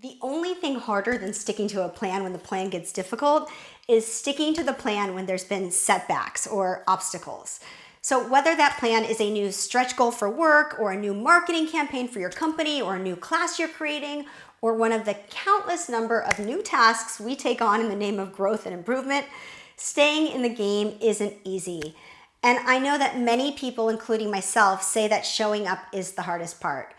The only thing harder than sticking to a plan when the plan gets difficult is sticking to the plan when there's been setbacks or obstacles. So whether that plan is a new stretch goal for work or a new marketing campaign for your company or a new class you're creating or one of the countless number of new tasks we take on in the name of growth and improvement, staying in the game isn't easy. And I know that many people, including myself, say that showing up is the hardest part.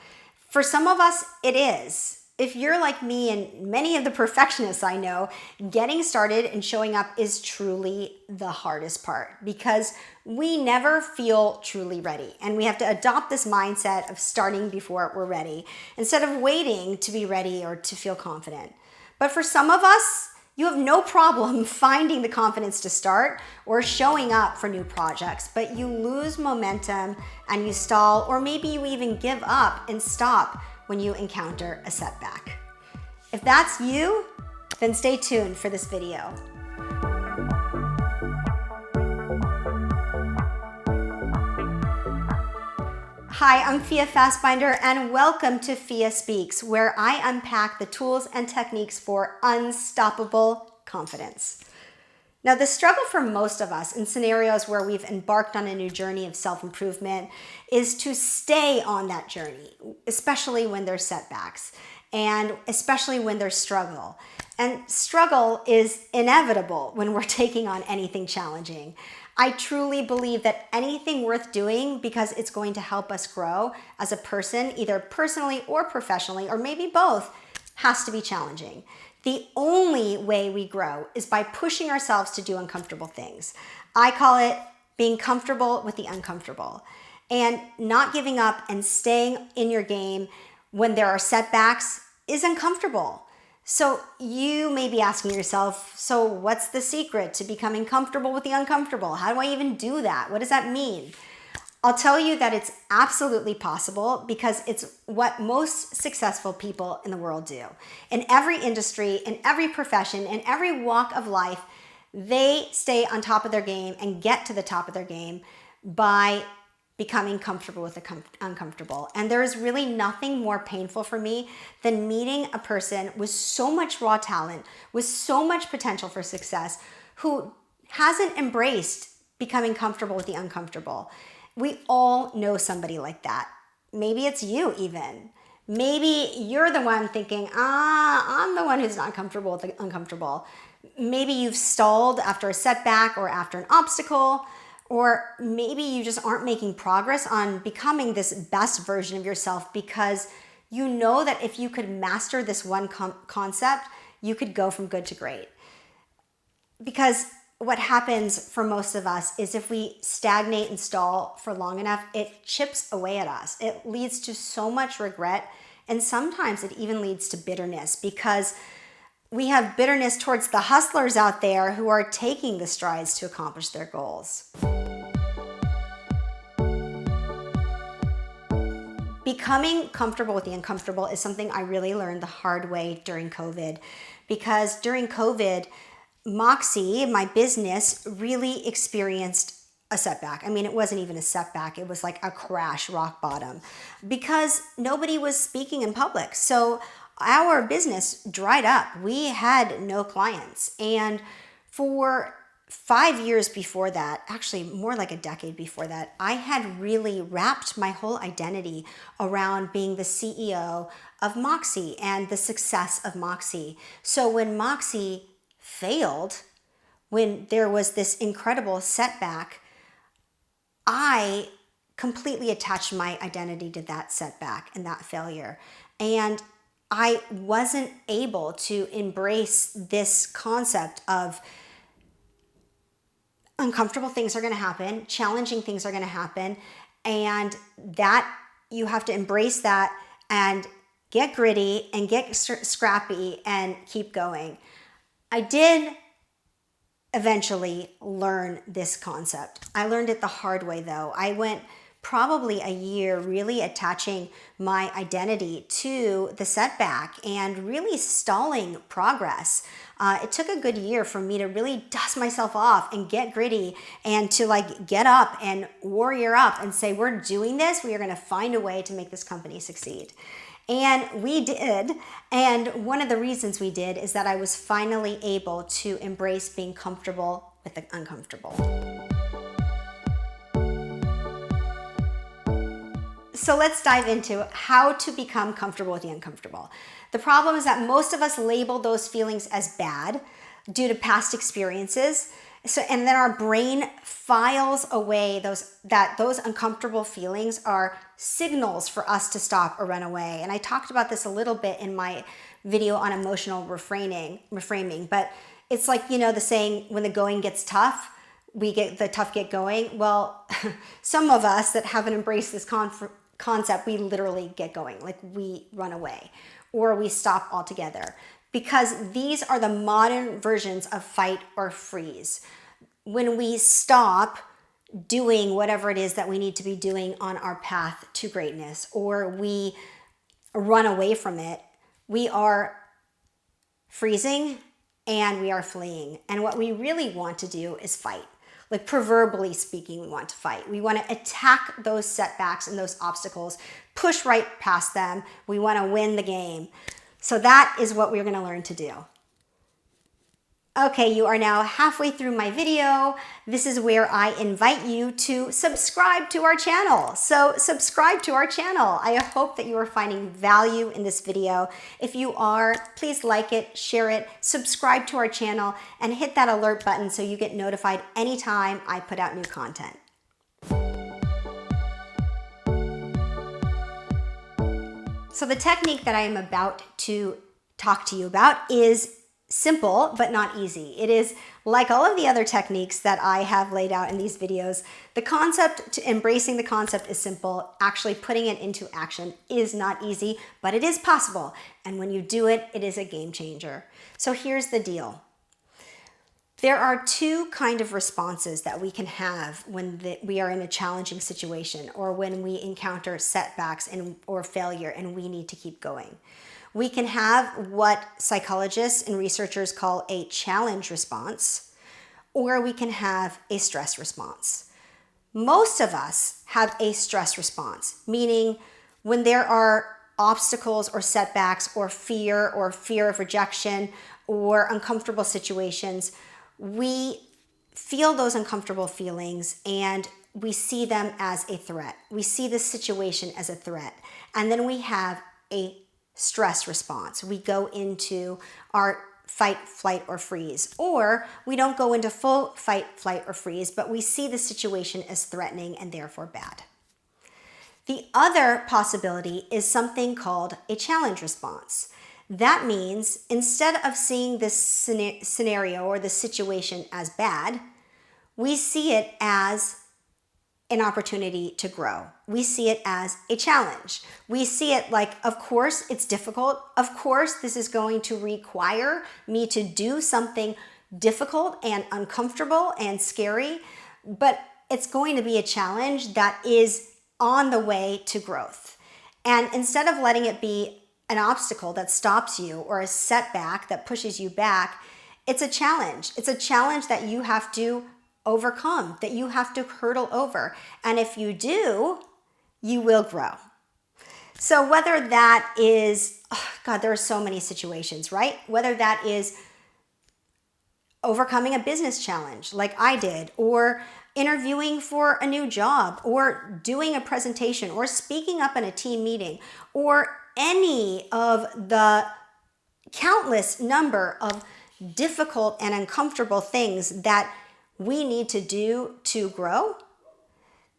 For some of us, it is. If you're like me and many of the perfectionists I know, getting started and showing up is truly the hardest part because we never feel truly ready. And we have to adopt this mindset of starting before we're ready instead of waiting to be ready or to feel confident. But for some of us, you have no problem finding the confidence to start or showing up for new projects, but you lose momentum and you stall, or maybe you even give up and stop when you encounter a setback. If that's you, then stay tuned for this video. Hi, I'm Fia Fasbinder, and welcome to Fia Speaks, where I unpack the tools and techniques for unstoppable confidence. Now, the struggle for most of us in scenarios where we've embarked on a new journey of self-improvement is to stay on that journey, especially when there's setbacks and especially when there's struggle. And struggle is inevitable when we're taking on anything challenging. I truly believe that anything worth doing because it's going to help us grow as a person, either personally or professionally, or maybe both, has to be challenging. The only way we grow is by pushing ourselves to do uncomfortable things. I call it being comfortable with the uncomfortable and not giving up and staying in your game when there are setbacks is uncomfortable. So you may be asking yourself, so what's the secret to becoming comfortable with the uncomfortable? How do I even do that? What does that mean? I'll tell you that it's absolutely possible because it's what most successful people in the world do. In every industry, in every profession, in every walk of life, they stay on top of their game and get to the top of their game by becoming comfortable with the uncomfortable. And there is really nothing more painful for me than meeting a person with so much raw talent, with so much potential for success, who hasn't embraced becoming comfortable with the uncomfortable. We all know somebody like that. Maybe it's you even. Maybe you're the one thinking, I'm the one who's not comfortable with the uncomfortable. Maybe you've stalled after a setback or after an obstacle, or maybe you just aren't making progress on becoming this best version of yourself because you know that if you could master this one concept, you could go from good to great. Because what happens for most of us is if we stagnate and stall for long enough, it chips away at us. It leads to so much regret, and sometimes it even leads to bitterness because we have bitterness towards the hustlers out there who are taking the strides to accomplish their goals. Becoming comfortable with the uncomfortable is something I really learned the hard way during COVID, because during COVID, Moxie, my business, really experienced a setback. I mean, it wasn't even a setback. It was like a crash, rock bottom, because nobody was speaking in public. So our business dried up. We had no clients. And for 5 years before that, actually more like a decade before that, I had really wrapped my whole identity around being the CEO of Moxie and the success of Moxie. So when Moxie failed, when there was this incredible setback, I completely attached my identity to that setback and that failure. And I wasn't able to embrace this concept of uncomfortable things are going to happen, challenging things are going to happen, and that you have to embrace that and get gritty and get scrappy and keep going. I did eventually learn this concept. I learned it the hard way though. I went probably a year really attaching my identity to the setback and really stalling progress. It took a good year for me to really dust myself off and get gritty and to like get up and warrior up and say, we're doing this. We are going to find a way to make this company succeed. And we did. And one of the reasons we did is that I was finally able to embrace being comfortable with the uncomfortable. So let's dive into how to become comfortable with the uncomfortable. The problem is that most of us label those feelings as bad due to past experiences. And then our brain files away those uncomfortable feelings are signals for us to stop or run away. And I talked about this a little bit in my video on emotional reframing, but it's like, the saying, when the going gets tough, the tough get going. Well, some of us that haven't embraced this concept, we literally get going, like we run away or we stop altogether, because these are the modern versions of fight or freeze. When we stop doing whatever it is that we need to be doing on our path to greatness, or we run away from it, we are freezing and we are fleeing. And what we really want to do is fight. Like, proverbially speaking, we want to fight. We want to attack those setbacks and those obstacles, push right past them. We want to win the game. So that is what we're going to learn to do. Okay, you are now halfway through my video. This is where I invite you to subscribe to our channel. So subscribe to our channel. I hope that you are finding value in this video. If you are, please like it, share it, subscribe to our channel, and hit that alert button so you get notified anytime I put out new content. So the technique that I am about to talk to you about is simple, but not easy. It is like all of the other techniques that I have laid out in these videos. The concept, embracing the concept is simple. Actually putting it into action is not easy, but it is possible. And when you do it, it is a game changer. So here's the deal. There are two kinds of responses that we can have when we are in a challenging situation, or when we encounter setbacks or failure and we need to keep going. We can have what psychologists and researchers call a challenge response, or we can have a stress response. Most of us have a stress response, meaning when there are obstacles or setbacks or fear of rejection or uncomfortable situations, we feel those uncomfortable feelings and we see them as a threat. We see the situation as a threat. And then we have a stress response. We go into our fight, flight, or freeze. Or we don't go into full fight, flight, or freeze, but we see the situation as threatening and therefore bad. The other possibility is something called a challenge response. That means instead of seeing this scenario or the situation as bad, we see it as an opportunity to grow. We see it as a challenge. We see it like, of course, it's difficult. Of course, this is going to require me to do something difficult and uncomfortable and scary, but it's going to be a challenge that is on the way to growth. And instead of letting it be an obstacle that stops you or a setback that pushes you back, it's a challenge. It's a challenge that you have to overcome, that you have to hurdle over. And if you do, you will grow. So whether that is, there are so many situations, right? Whether that is overcoming a business challenge like I did, or interviewing for a new job, or doing a presentation, or speaking up in a team meeting, or any of the countless number of difficult and uncomfortable things that we need to do to grow,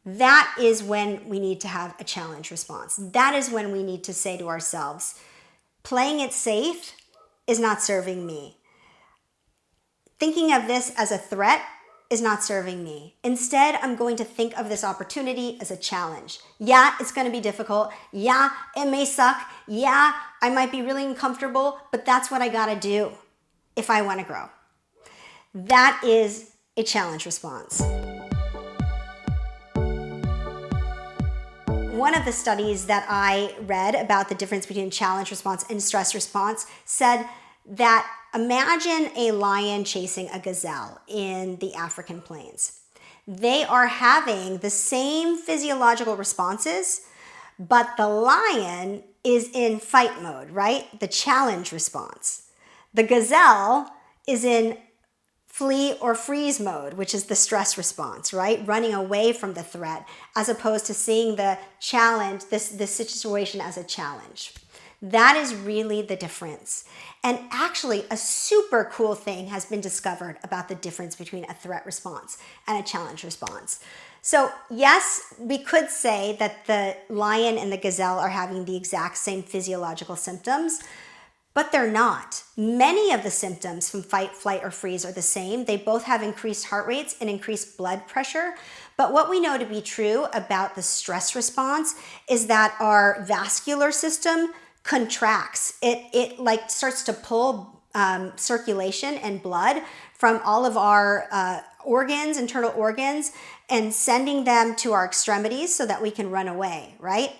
that is when we need to have a challenge response. That is when we need to say to ourselves, playing it safe is not serving me. Thinking of this as a threat is not serving me. Instead, I'm going to think of this opportunity as a challenge. Yeah, it's going to be difficult. Yeah, it may suck. Yeah, I might be really uncomfortable, but that's what I got to do if I want to grow. That is a challenge response. One of the studies that I read about the difference between challenge response and stress response said that imagine a lion chasing a gazelle in the African plains. They are having the same physiological responses, but the lion is in fight mode, right? The challenge response. The gazelle is in flee or freeze mode, which is the stress response, right? Running away from the threat, as opposed to seeing the challenge, this situation as a challenge. That is really the difference. And actually, a super cool thing has been discovered about the difference between a threat response and a challenge response. So yes, we could say that the lion and the gazelle are having the exact same physiological symptoms, but they're not. Many of the symptoms from fight, flight, or freeze are the same. They both have increased heart rates and increased blood pressure. But what we know to be true about the stress response is that our vascular system contracts. It like starts to pull circulation and blood from all of our organs, internal organs, and sending them to our extremities so that we can run away, right?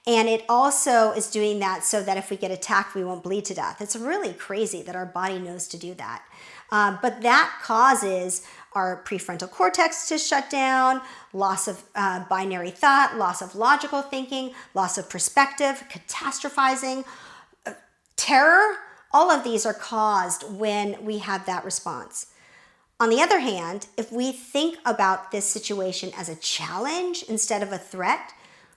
And it also is doing that so that if we get attacked, we won't bleed to death. It's really crazy that our body knows to do that. But that causes our prefrontal cortex to shut down, loss of binary thought, loss of logical thinking, loss of perspective, catastrophizing, terror. All of these are caused when we have that response. On the other hand, if we think about this situation as a challenge instead of a threat,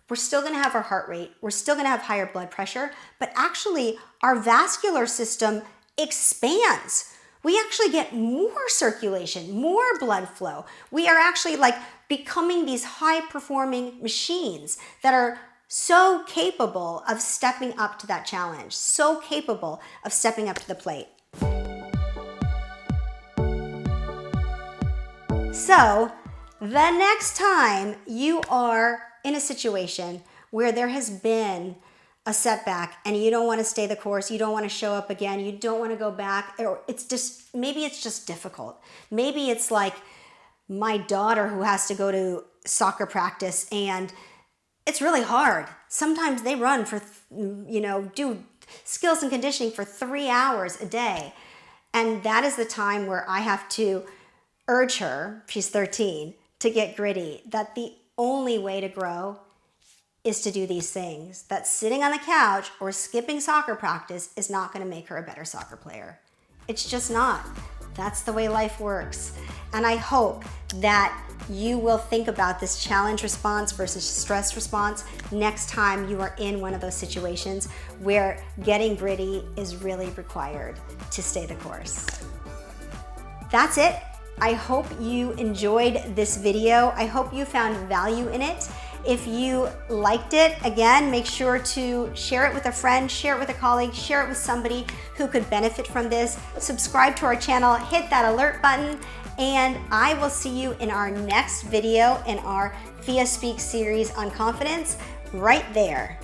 we're still going to have our heart rate, we're still going to have higher blood pressure, but actually our vascular system expands. We actually get more circulation, more blood flow. We are actually like becoming these high-performing machines that are so capable of stepping up to that challenge, so capable of stepping up to the plate. So, the next time you are in a situation where there has been a setback and you don't want to stay the course, you don't want to show up again, you don't want to go back, or maybe it's just difficult. Maybe it's like my daughter who has to go to soccer practice and it's really hard. Sometimes they run for, do skills and conditioning for 3 hours a day. And that is the time where I have to urge her, she's 13, to get gritty, that the only way to grow is to do these things, that sitting on the couch or skipping soccer practice is not going to make her a better soccer player. It's just not. That's the way life works. And I hope that you will think about this challenge response versus stress response next time you are in one of those situations where getting gritty is really required to stay the course. That's it. I hope you enjoyed this video. I hope you found value in it. If you liked it, again, make sure to share it with a friend, share it with a colleague, share it with somebody who could benefit from this. Subscribe to our channel, hit that alert button, and I will see you in our next video in our Fia Speaks series on confidence right there.